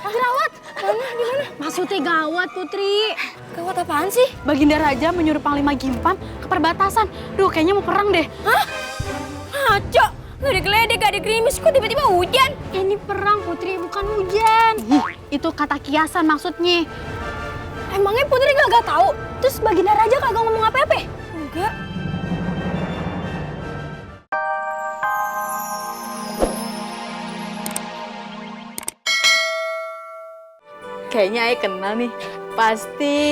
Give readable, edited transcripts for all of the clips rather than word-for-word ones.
lagi rawat. Mana? Di mana? Maksudnya gawat, Putri. Gawat apaan sih? Baginda Raja menyuruh Panglima Gimpang ke perbatasan. Duh, kayaknya mau perang deh. Hah? Ngaco. Gak ada geledek, gak ada gerimis. Kok tiba-tiba hujan? Ini perang, Putri, bukan hujan. Itu kata kiasan maksudnya. Emangnya Putri gak tahu? Terus Baginda Raja kagak ngomong apa-apa? Enggak. Kayaknya Ayah kenal nih. Pasti.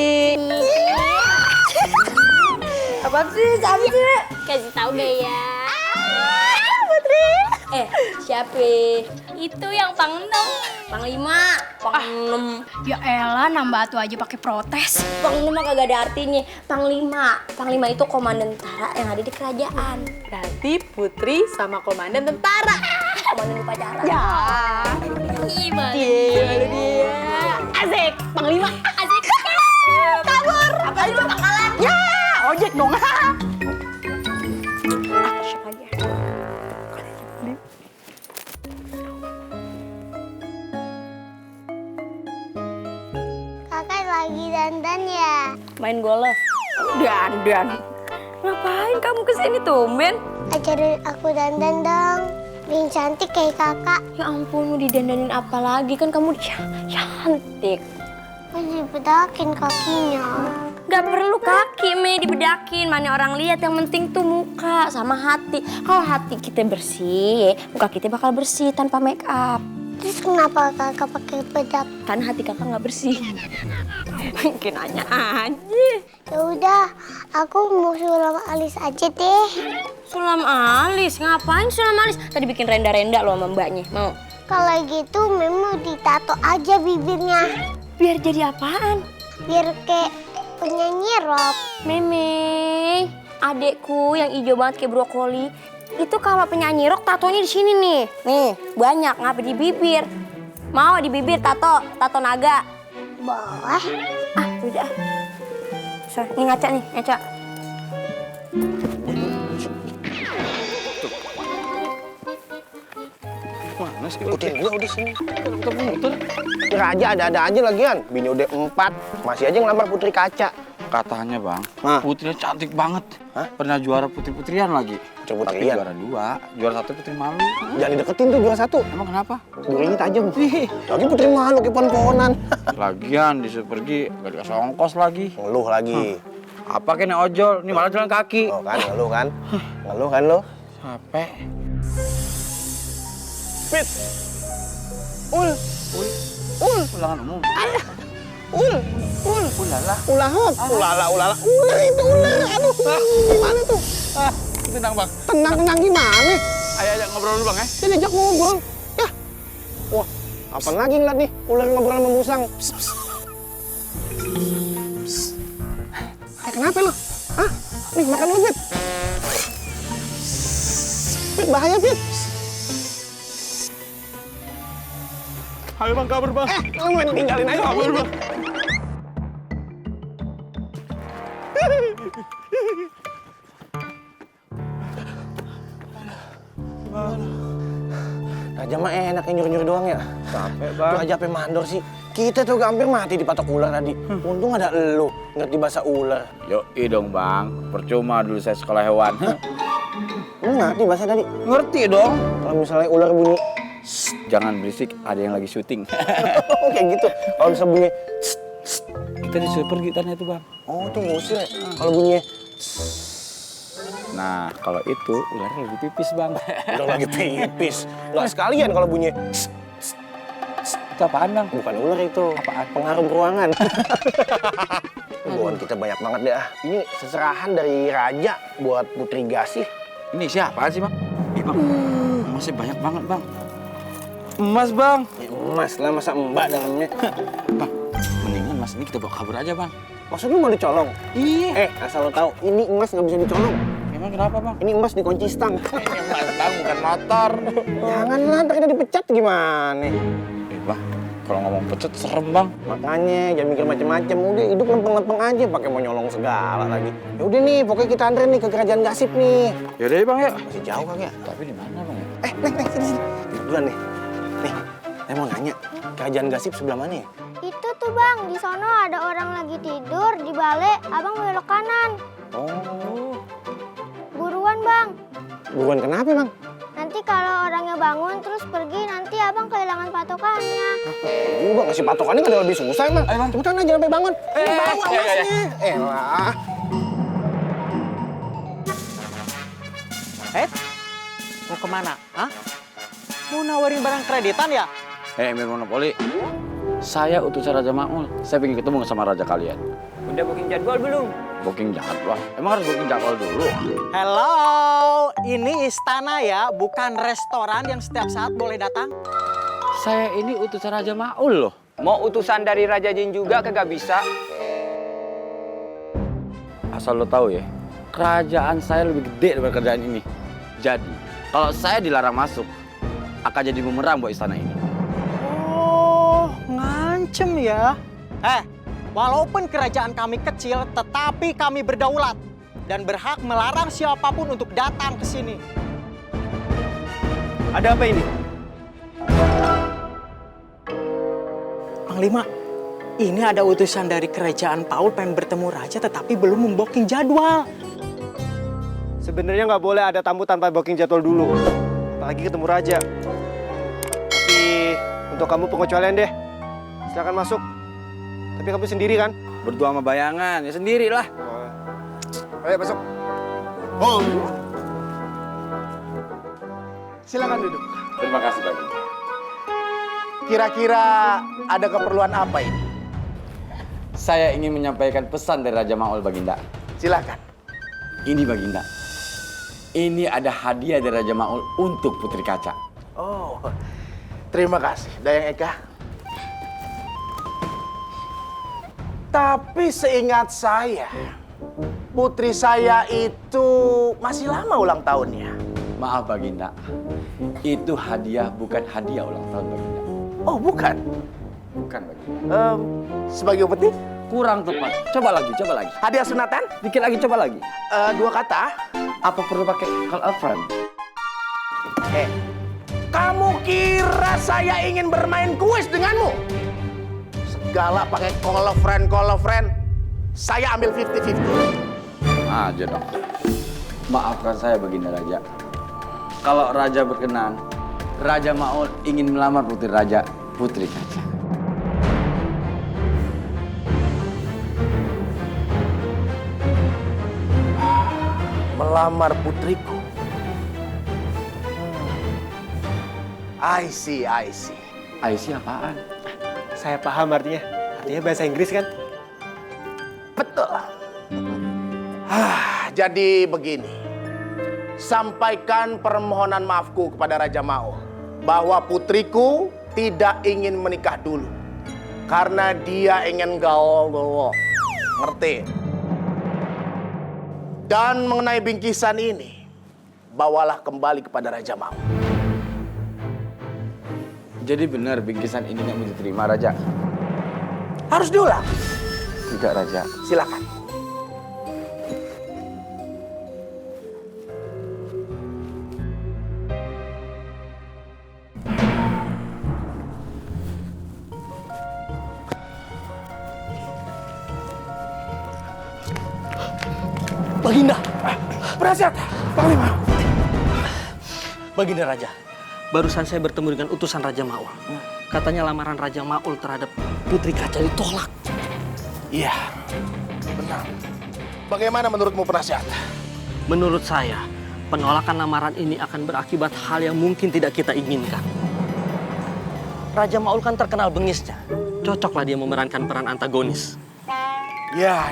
Apaan sih? Siapa sih? Kasih tahu gak ya? Putri. Siapa? Itu yang Pang-6. Panglima. Pang-6. Ya elah, nambah tuh aja pakai protes. Pang-6 mah kagak ada artinya. Panglima. Panglima itu komandan tentara yang ada di kerajaan. Berarti Putri sama komandan tentara. Komandan upacara. Ya. Gimana? Dia. Asik. Panglima. Asik. Kabur. Apa sih lu bakalan? Ya. Ojek dong. Siapa aja? Kakak lagi dandan ya? Main golf. Dandan. Ngapain kamu kesini tumben? Ajarin aku dandan dong. Bikin cantik kayak kakak. Ya ampun, mau didandanin apa lagi? Kan kamu cantik. Masih bedakin kakinya. Gak perlu kaki, Mei, dibedakin. Mana orang lihat, yang penting tuh muka sama hati. Kalau hati kita bersih, muka kita bakal bersih tanpa make up. Terus kenapa kakak pakai bedak? Karena hati kakak nggak bersih. Mungkin nanya aja. Ya udah, aku mau sulam alis aja deh. Sulam alis, ngapain sulam alis? Tadi bikin renda-renda loh sama mbaknya, mau? Kalau gitu, Mem mau ditato aja bibirnya. Biar jadi apaan? Biar kayak penyanyi rock. Meme, adekku yang hijau banget kayak brokoli. Itu kalau penyanyi rock tatonya di sini nih. Nih, banyak, ngapa di bibir? Mau di bibir tato naga. Boleh. Ah, udah. So, ini ngaca nih, ngaca. Mana sih? Udah gua sini. Muter. Raja ada-ada aja lagian. Bini udah 4, masih aja ngelamar Putri Kaca. Katanya bang, Hah? Putrinya cantik banget. Hah? Pernah juara putri-putrian lagi. Putri-putrian? Tapi juara 2, juara 1 Putri Malu. Jangan dideketin tuh juara 1. Emang kenapa? Durinya tajam. Lagi Putri Malu kayak pohon-pohonan. Lagian disuruh pergi, gak dikasih ongkos lagi. Ngeluh lagi. Apa kena ojol? Ini malah jalan kaki. Oh kan, ngeluh kan? Ngeluh kan lo? Capek. Pit. Ul. Ulangan umum. Ul. Ulala. Ulahot. Ulala. Ular itu ular. Aduh, gimana tuh? Tenang bang. Tenang gimana? Ayo ngobrol dulu bang ya. Dia diajak ngobrol. Ya. Wah, apa lagi ngeliat nih? Ular ngobrol sama musang. Kenapa lo? Hah? Nih, makan lu, Fit. Fit, bahaya, Fit. Ayo bang, kabur bang. Lu main tinggalin aja. Kabur bang. Raja mah enak yang nyuruh-nyuruh doang ya. Capek Tuh aja sampai mandor sih. Kita tuh hampir mati dipatok ular tadi. Untung ada elu ngerti bahasa ular. Yoi dong bang, percuma dulu saya sekolah hewan. Lu ngerti bahasa tadi? Ngerti dong. Kalau misalnya ular bunyi, Jangan berisik, ada yang lagi syuting. kayak gitu. Kalau misalnya bunyi, Kita disuruh pergi tanya tuh bang. oh tuh ngusir ya. Kalau bunyinya, Nah, kalau itu ularnya lagi pipis bang. udah lagi pipis. Nggak sekalian kalau bunyinya, Itu apaan bang? bukan ular itu. Apaan? Pengharum ruangan. Hubungan kita banyak banget deh. Ini seserahan dari raja buat Putri Gasih. Ini siapa sih bang? Ih bang, emasnya banyak banget bang. Emas bang. Ya, emas lah, masa mbak dalamnya. Bang, mendingan mas ini kita bawa kabur aja bang. Maksud lu mau dicolong? Iya. Asal lo tahu, ini emas nggak bisa dicolong. Emang kenapa bang? Ini emas dikunci stang. Ini emas bang, bukan motor. Janganlah, ntar kita dipecat gimana? Bang, kalau ngomong pecut serem bang. Makanya jangan mikir macem-macem. Udah hidup lempeng-lempeng aja, pakai mau nyolong segala lagi. Ya udah nih, pokoknya kita anterin nih ke kerajaan Gasip nih. Yaudah ya bang ya. Masih jauh kagak? Tapi di mana bang ya? Neng, sini. Duduk duluan nih. Nih, Saya mau nanya, kerajaan Gasip sebelah mana ya? Itu tuh bang, di sono ada orang lagi tidur di balik, abang belok kanan. Oh, Buruan bang. buruan kenapa bang? Nanti kalau orangnya bangun terus pergi, nanti abang kehilangan patokannya. Juga ngasih patokannya nggak ada lebih susah emang. Cepetan aja sampai bangun. Bangun awasnya. Elah. Mau kemana? Hah? Mau nawarin barang kreditan ya? Emir Monopoli, saya utusan Raja Maul. Saya ingin ketemu sama raja kalian. Udah booking jadwal belum? Booking jadwal? Emang harus booking jadwal dulu? Hello, ini istana ya, bukan restoran yang setiap saat boleh datang. Saya ini utusan Raja Maul loh. Mau utusan dari Raja Jin juga kagak bisa. Asal lo tahu ya, kerajaan saya lebih gede daripada kerajaan ini. Jadi, kalau saya dilarang masuk, akan jadi bumerang buat istana ini. Oh, ngancem ya. Walaupun kerajaan kami kecil, tetapi kami berdaulat dan berhak melarang siapapun untuk datang ke sini. Ada apa ini? Panglima, ini ada utusan dari kerajaan Paul pengen bertemu raja tetapi belum membooking jadwal. Sebenarnya nggak boleh ada tamu tanpa booking jadwal dulu, apalagi ketemu raja. Tapi untuk kamu pengecualian deh, silakan masuk. Tapi kamu sendiri kan? Berdua sama bayangan, ya sendirilah. Ayo masuk. Oh. Silakan duduk. Terima kasih Baginda. Kira-kira ada keperluan apa ini? Saya ingin menyampaikan pesan dari Raja Maul Baginda. Silakan. Ini Baginda. Ini ada hadiah dari Raja Maul untuk Putri Kaca. Oh, terima kasih, Dayang Eka. Tapi seingat saya, putri saya itu masih lama ulang tahunnya. Maaf Baginda, itu hadiah bukan hadiah ulang tahun Baginda. Oh, bukan? Bukan Baginda. Sebagai upeti? Kurang tepat. Coba lagi, coba lagi. Hadiah sunatan? Dikit lagi, coba lagi. 2 kata. Apa perlu pakai call a friend? Kamu kira saya ingin bermain kuis denganmu? Segala pakai call a friend. Saya ambil 50-50. Aja dong. Maafkan saya Baginda Raja. Kalau Raja berkenan, Raja Maul ingin melamar Putri Raja, Putri Kaca. Melamar putriku. I see. Aisyah apaan? Saya paham artinya. Artinya bahasa Inggris kan? Betul. Jadi begini. Sampaikan permohonan maafku kepada Raja Maul bahwa putriku tidak ingin menikah dulu karena dia ingin gaul. Ngerti? Dan mengenai bingkisan ini, bawalah kembali kepada Raja Maul. Jadi benar bingkisan ini yang mau diterima Raja? Harus diulang. Tidak Raja. Silakan. Baginda, Penasihat, Panglima. Baginda Raja. Barusan saya bertemu dengan utusan Raja Maul. Katanya lamaran Raja Maul terhadap Putri Kaca ditolak. Iya, benar. Bagaimana menurutmu penasihat? Menurut saya, penolakan lamaran ini akan berakibat hal yang mungkin tidak kita inginkan. Raja Maul kan terkenal bengisnya. Cocoklah dia memerankan peran antagonis. Ya.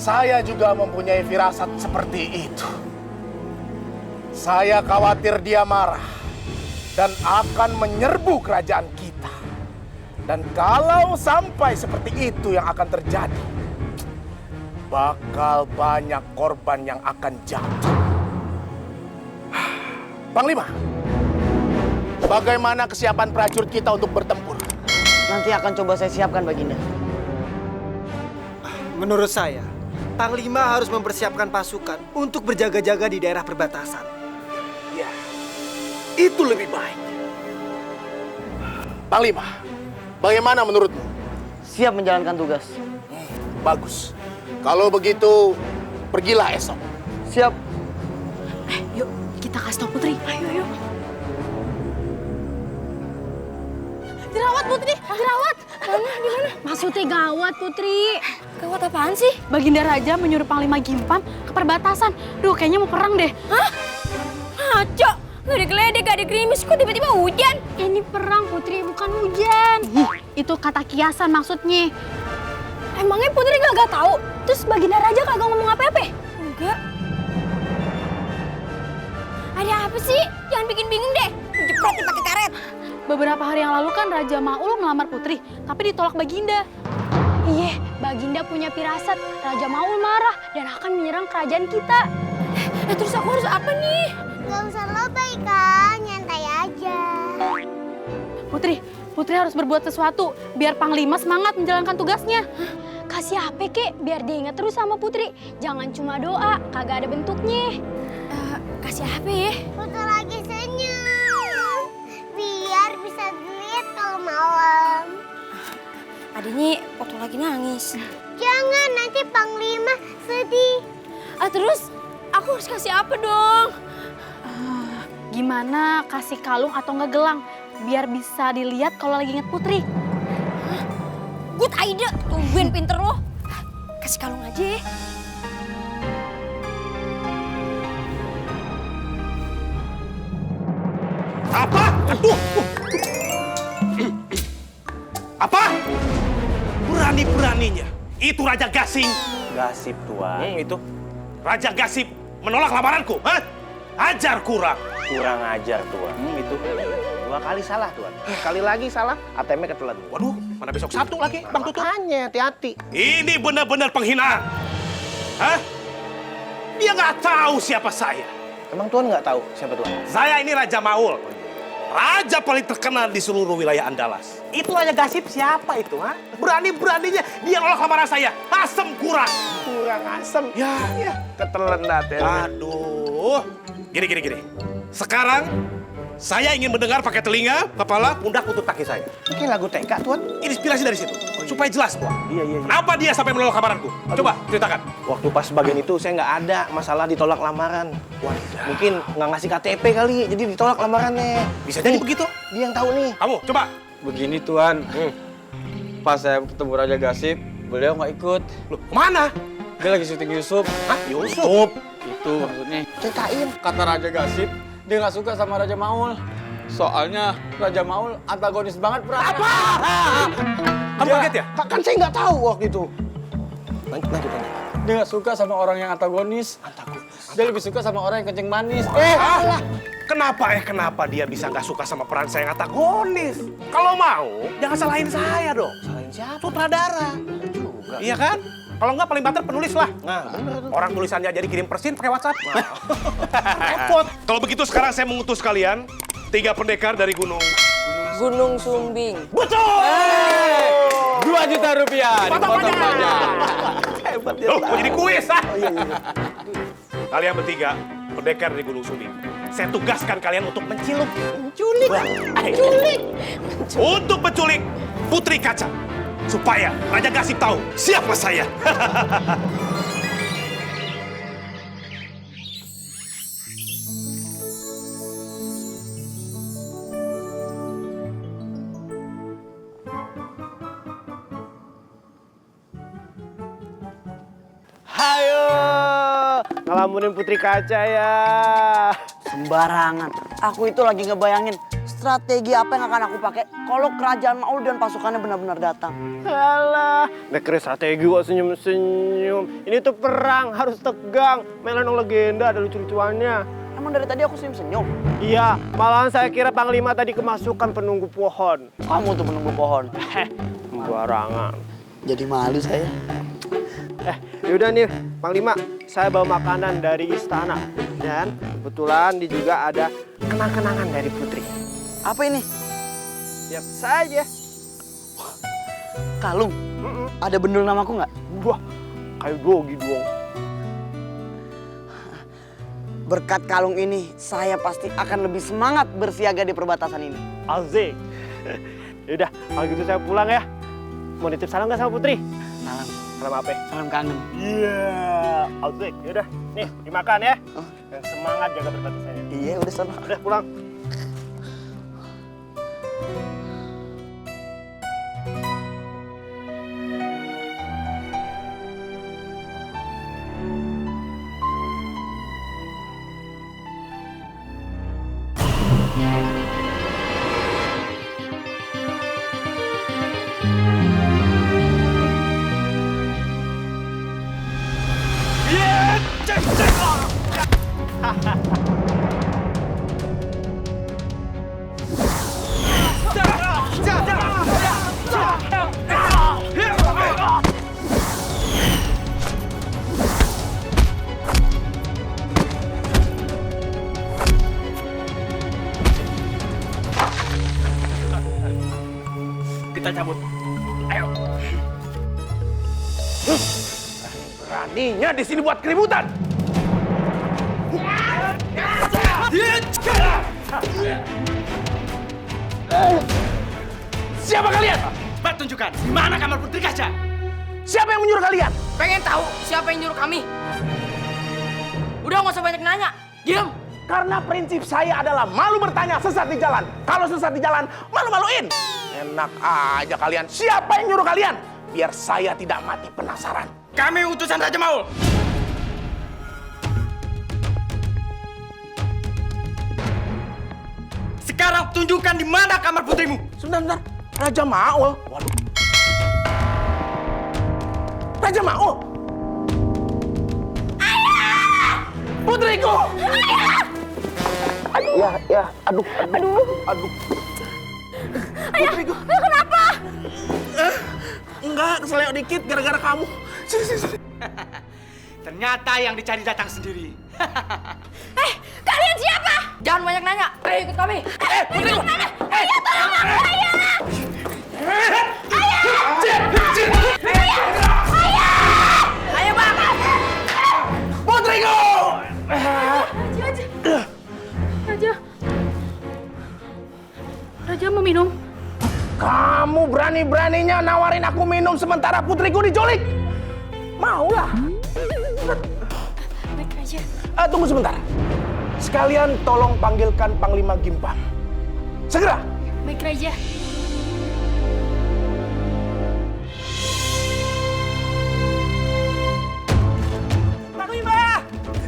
Saya juga mempunyai firasat seperti itu. Saya khawatir dia marah dan akan menyerbu kerajaan kita. Dan kalau sampai seperti itu yang akan terjadi, bakal banyak korban yang akan jatuh. Panglima, bagaimana kesiapan prajurit kita untuk bertempur? Nanti akan coba saya siapkan, Baginda. Menurut saya, Panglima harus mempersiapkan pasukan untuk berjaga-jaga di daerah perbatasan. Ya, itu lebih baik. Panglima, bagaimana menurutmu? Siap menjalankan tugas. Bagus. Kalau begitu, pergilah esok. Siap. Yuk, kita kasih tau Putri. Ayo. Dirawat Putri, dirawat. Mana? Di mana? Maksudnya gawat Putri. Gawat apaan sih? Baginda Raja menyuruh Panglima Gimpam ke perbatasan. Duh, kayaknya mau perang deh. Hah? Ngaco. Gak ada geledek, gak ada gerimis, kok tiba-tiba hujan? Ini perang Putri, bukan hujan. Itu kata kiasan maksudnya. Emangnya Putri gak tahu? Terus Baginda Raja kagak ngomong apa-apa? Enggak. Ada apa sih? Jangan bikin bingung deh. Jeprotin pakai karet. Beberapa hari yang lalu kan Raja Maul melamar Putri, tapi ditolak Baginda. Iya, Baginda punya firasat. Raja Maul marah dan akan menyerang kerajaan kita. Terus aku harus apa nih? Gak usah lebay kan, nyantai aja. Putri harus berbuat sesuatu biar Panglima semangat menjalankan tugasnya. Kasih apa kek, biar dia ingat terus sama Putri. Jangan cuma doa, kagak ada bentuknya. Kasih apa ya? Foto lagi senyum, biar bisa dilihat kalau malam. Adanya waktu lagi nangis. Jangan, nanti Panglima sedih. Terus aku harus kasih apa dong? Gimana kasih kalung atau nggak gelang biar bisa dilihat kalau lagi inget Putri. Good idea, tungguin pinter lo. Kasih kalung aja ya. Apa? Aduh! Apa? Berani-beraninya. Itu Raja Gasing. Gasip, Tuan. Itu. Raja Gasip menolak lamaranku. Hah? Ajar kurang. Kurang ajar, Tuan. Itu 2 kali salah, Tuan. Sekali lagi salah, ATM-nya ketelan. Waduh, mana besok Sabtu lagi, Bang Tutut? Makanya, hati-hati. Ini benar-benar penghinaan. Hah? Dia nggak tahu siapa saya. Emang Tuan nggak tahu siapa Tuan? Saya ini Raja Maul. Raja paling terkenal di seluruh wilayah Andalas. Itu Raja Gasip siapa itu, ha? Berani-beraninya dia nolak lamaran saya. Asem kurang. Kurang asem. Ya. Ketelan ATM. Aduh. Gini. Sekarang saya ingin mendengar pakai telinga, kepala, pundak, lutut, kaki saya. Ini lagu TK, Tuan. Inspirasi dari situ. Supaya jelas, Bang. Iya. Kenapa dia sampai menolak lamaranku? Coba ceritakan. Waktu pas bagian itu saya nggak ada masalah ditolak lamaran. Mungkin nggak ngasih KTP kali, jadi ditolak lamarannya. Bisa jadi begitu. Dia yang tahu nih. Kamu, coba. Begini Tuan, pas saya ketemu Raja Gasip, beliau nggak ikut. Loh, kemana? Dia lagi syuting Yusuf. Hah? Yusuf? Itu maksudnya. Ceritain. Kata Raja Gasip, dia nggak suka sama Raja Maul. Soalnya Raja Maul antagonis banget perannya. Apa? Kamu kaget ya? Kan saya nggak tahu waktu itu. Lanjut. Dia nggak suka sama orang yang antagonis. Dia lebih suka sama orang yang kencing manis. Kenapa dia bisa nggak suka sama peran saya yang antagonis? Kalau mau, jangan salahin saya dong. Salahin siapa? Sutradara. Juga. Iya kan? Kalau nggak paling banter penulis lah. Nah, bener tuh. Orang tulisannya jadi kirim persin pakai WhatsApp. Repot. Kalau begitu sekarang saya mengutus kalian 3 pendekar dari Gunung Sumbing. Betul! 2 juta rupiah dipotong pajak. Hebat dia. Loh, mau jadi kuis ah? Kalian bertiga pendekar dari Gunung Sumbing. Saya tugaskan kalian untuk menculik. Untuk menculik Putri Kaca. Supaya Raja Gasip tahu siapa saya. Hayo, ngelamunin Putri Kaca ya. Sembarangan. Aku itu lagi ngebayangin strategi apa yang akan aku pakai kalau kerajaan Maul dan pasukannya benar-benar datang. Alah, mikir strategi kok senyum-senyum. Ini tuh perang, harus tegang. Melanong legenda ada lucu-lucuannya. Emang dari tadi aku senyum-senyum? Iya, malahan saya kira Panglima tadi kemasukan penunggu pohon. Kamu tuh penunggu pohon. Sembarangan. Jadi malu saya. Yaudah nih, Panglima, saya bawa makanan dari istana. Dan kebetulan di juga ada kenang-kenangan dari Putri. Apa ini? Siap saja. Kalung? Ada bendul namaku nggak? Wah, kayak dogi dong. Berkat kalung ini, saya pasti akan lebih semangat bersiaga di perbatasan ini. Azik. Yaudah, kalau gitu saya pulang ya. Mau nitip salam nggak sama Putri? Salam. Salam apa? Salam kangen. Iya, outbreak. Yaudah, nih dimakan ya. Yang semangat jaga perbatasannya. Iya, udah sana. Udah pulang. Kita cabut. Ayo. Beraninya di sini buat keributan. Siapa kalian? Mbak tunjukkan di mana kamar Putri Kaca. Siapa yang menyuruh kalian? Pengen tahu siapa yang nyuruh kami? Udah nggak usah banyak nanya. Diam. Karena prinsip saya adalah malu bertanya, sesat di jalan. Kalau sesat di jalan, malu-maluin. Enak aja kalian. Siapa yang nyuruh kalian? Biar saya tidak mati penasaran. Kami utusan Raja Maul. Sekarang tunjukkan di mana kamar putrimu. Sebentar. Raja Maul? Waduh. Raja Maul? Ayah! Putriku! Ayah! Aduh. Ayah, kenapa? Enggak, keseleo dikit gara-gara kamu. Sini. Ternyata yang dicari datang sendiri. Kalian siapa? Jangan banyak nanya. Ayo ikut kami. Putriku! Ayah, tolong aku, ayah! Ayo bang. Putriku! Raja mau minum. Kamu berani-beraninya nawarin aku minum sementara putriku diculik? Maulah. Baik aja. Tunggu sebentar. Sekalian tolong panggilkan Panglima Gimpang. Segera. Baik Raja.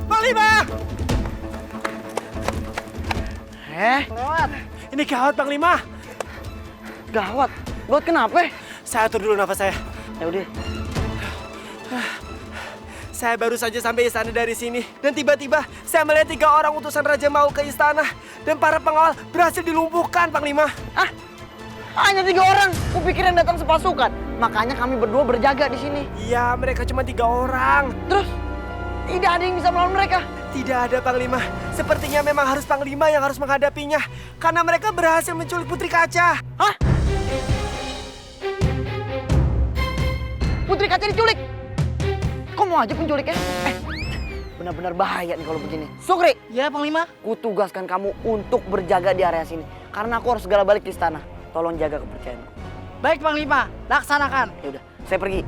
Panglima! Lewat. Ini gawat, Panglima. Gawat. Buat kenapa? Saya atur dulu nafas saya. Ya udah. Saya baru saja sampai istana dari sini. Dan tiba-tiba saya melihat 3 orang utusan Raja Maul ke istana. Dan para pengawal berhasil dilumpuhkan, Panglima. Hanya 3 orang. Kupikir yang datang sepasukan. Makanya kami berdua berjaga di sini. Iya, mereka cuma 3 orang. Terus tidak ada yang bisa melawan mereka. Tidak ada, Panglima. Sepertinya memang harus Panglima yang harus menghadapinya. Karena mereka berhasil menculik Putri Kaca. Hah? Putri Kaca diculik? Kok mau aja penculiknya? Benar-benar bahaya nih kalau begini. Sukri! Ya Panglima. Kutugaskan kamu untuk berjaga di area sini. Karena aku harus segera balik ke istana. Tolong jaga kepercayaanku. Baik Panglima. Laksanakan. Ya udah, saya pergi.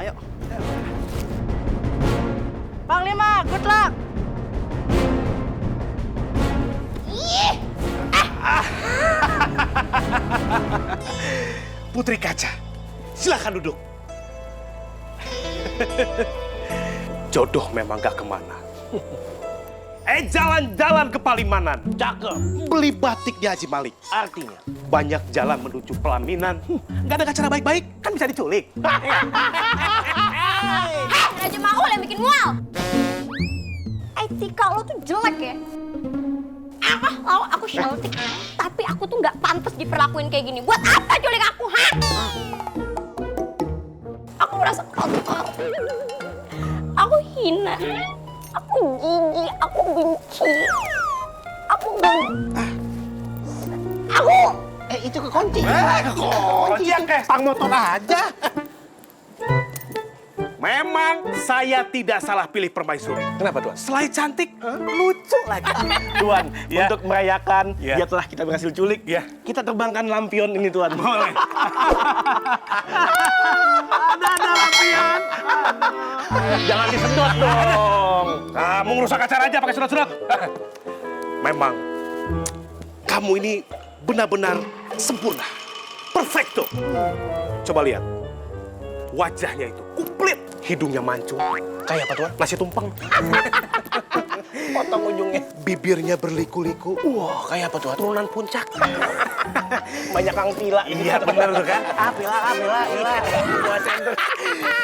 Ayo. Panglima, good luck. Putri Kaca, silakan duduk. Jodoh memang gak kemana. Jalan-jalan ke Palimanan. Cakep. Beli batik di Haji Malik. Artinya, banyak jalan menuju pelaminan. Gak ada cara baik-baik, kan bisa diculik. Raja Maul yang bikin mual. Etika lo tuh jelek ya. Aku cantik, tapi aku tuh nggak pantas diperlakuin kayak gini. Buat apa culik aku, ha? Aku merasa kotor. Aku hina. Aku jijik. Aku benci. Itu kekunci. Kekunci yang kayak stang motor aja. Memang saya tidak salah pilih permaisuri. Kenapa, Tuan? Selain cantik, lucu lagi. Tuan, untuk merayakan dia telah kita berhasil culik, kita terbangkan lampion ini, Tuan. Boleh. Ada lampion. Jangan disedot dong. Kamu ngerusak acara aja pakai sedot-sedot. Memang kamu ini benar-benar sempurna. Perfecto. Coba lihat. Wajahnya itu komplit. Hidungnya mancung. Kayak apa, Tuan? Nasi tumpeng. Potong ujungnya. Bibirnya berliku-liku. Wah, kayak apa, Tuan? Turunan puncak. Banyak kang pila. Iya, bener tuh kan? Pila.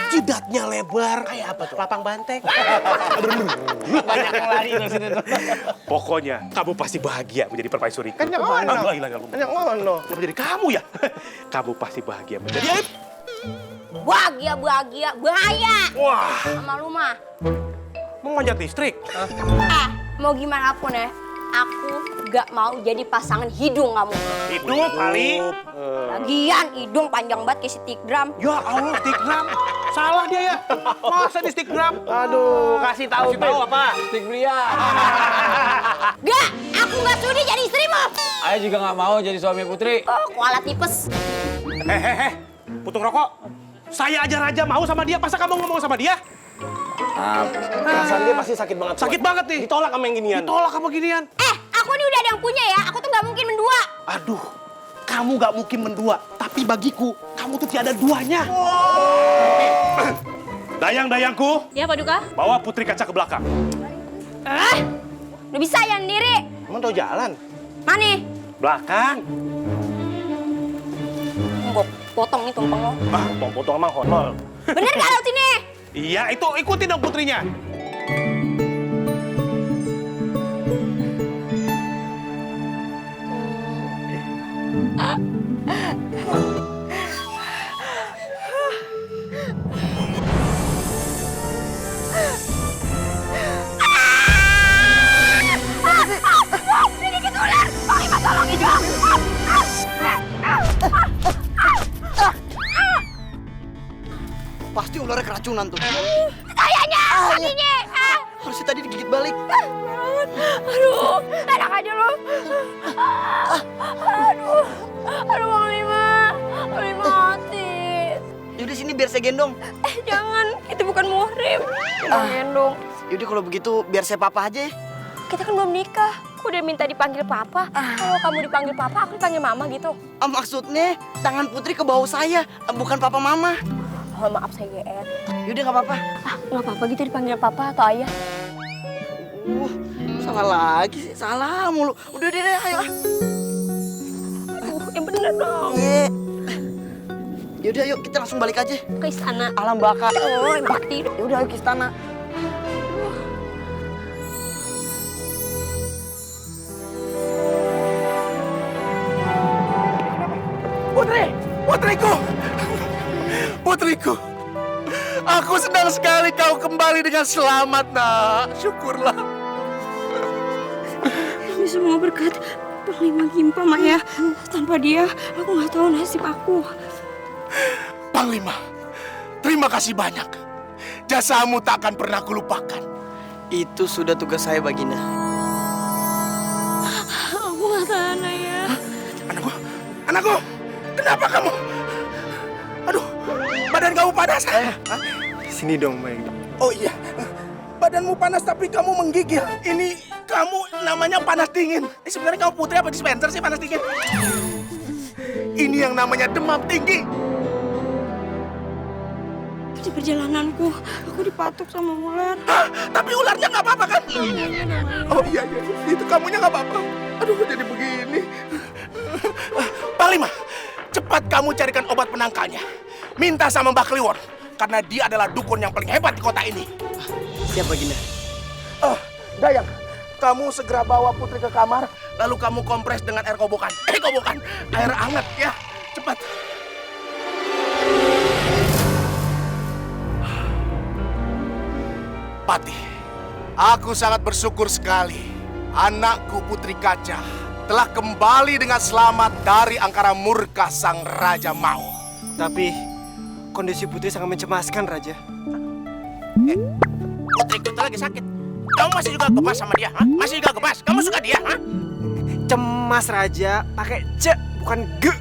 Jidatnya lebar. Kayak apa tuh? Lapang banteng. Banyak yang lari di sini tuh. Pokoknya, kamu pasti bahagia menjadi permaisuri. Kan yang ngono. Yang ngono. Menjadi kamu ya? Kamu pasti bahagia menjadi... Bahagia, bahaya. Wah, Sama lu mah. mau manjat listrik? Mau gimana pun ya, aku gak mau jadi pasangan hidung kamu. Hidup kali. Lagian hidung panjang banget kayak stick drum. Ya Allah, stick drum. Salah dia ya. Masa di stick drum? Aduh, kasih tahu apa? Stick belian. Gak, aku gak sudi jadi istrimu. Ayah juga nggak mau jadi suami Putri. Oh, kualat tipes. Hehehe, putung rokok. Saya aja raja mau sama dia, masa kamu ngomong sama dia? Perasaan dia pasti sakit banget. Sakit banget nih. Ditolak sama yang ginian. Ditolak sama ginian. Aku ini udah ada yang punya ya, aku tuh gak mungkin mendua. Aduh, kamu gak mungkin mendua. Tapi bagiku, kamu tuh tiada duanya. Dayang-dayangku, Ya, Paduka. bawa Putri Kaca ke belakang. Udah bisa ya sendiri. Emang tahu jalan? Mana? Belakang. Gue potong nih tumpeng lo. Mau potong emang honor. Bener gak laut ini? Iya, itu ikutin dong putrinya. Pasti ularnya keracunan tuh. Kayaknya kakinya. Harusnya tadi digigit balik. Aduh, enak aja lo. Aduh, Bang Lima. Bang Lima mati. Yaudah sini biar saya gendong. Jangan, itu bukan muhrim. Jangan gendong. Yaudah kalau begitu biar saya papa aja ya. Kita kan belum nikah. Aku udah minta dipanggil papa. Kalau kamu dipanggil papa, aku dipanggil mama gitu. Maksudnya tangan Putri ke bawah saya, bukan papa mama. Oh, maaf saya GR. Yaudah nggak apa-apa. Nggak apa-apa gitu dipanggil papa atau ayah. Salah lagi sih, salah mulu. Udah deh, ayo. Yang bener dong. Iya. Yaudah yuk kita langsung balik aja. Ke istana. Alam baka. Oh, bakti. Yaudah ayo ke istana. Putriku, aku senang sekali kau kembali dengan selamat, nak. Syukurlah. Ini semua berkat Panglima Gimpa, Maya. Tanpa dia, aku nggak tahu nasib aku. Panglima, terima kasih banyak. Jasamu tak akan pernah kulupakan. Itu sudah tugas saya, Baginda. Aku nggak tahan, Ayah. Anakku, kenapa kamu? Aduh, badan kamu panas. Sini dong, Mayang. Oh iya, badanmu panas tapi kamu menggigil. Ini kamu namanya panas dingin. Sebenarnya kamu putri apa dispenser sih panas dingin? Ini yang namanya demam tinggi. Di perjalananku, aku dipatuk sama ular. Hah? Tapi ularnya nggak apa-apa kan? Oh iya, itu kamunya nggak apa-apa. Aduh, jadi begini. Panglima, cepat kamu carikan obat penangkalnya. Minta sama Mbak Kliwon, karena dia adalah dukun yang paling hebat di kota ini. Siap, Baginda. Dayang, kamu segera bawa Putri ke kamar, lalu kamu kompres dengan air kobokan. Kobokan, air hangat ya, cepat. Patih, aku sangat bersyukur sekali. Anakku Putri Kaca telah kembali dengan selamat dari angkara murka sang Raja Mau. Tapi kondisi Putri sangat mencemaskan, Raja. Putriku itu lagi sakit. Kamu masih juga gemas sama dia? Hah? Masih juga gemas? Kamu suka dia? Hah? Cemas Raja, pakai C bukan G.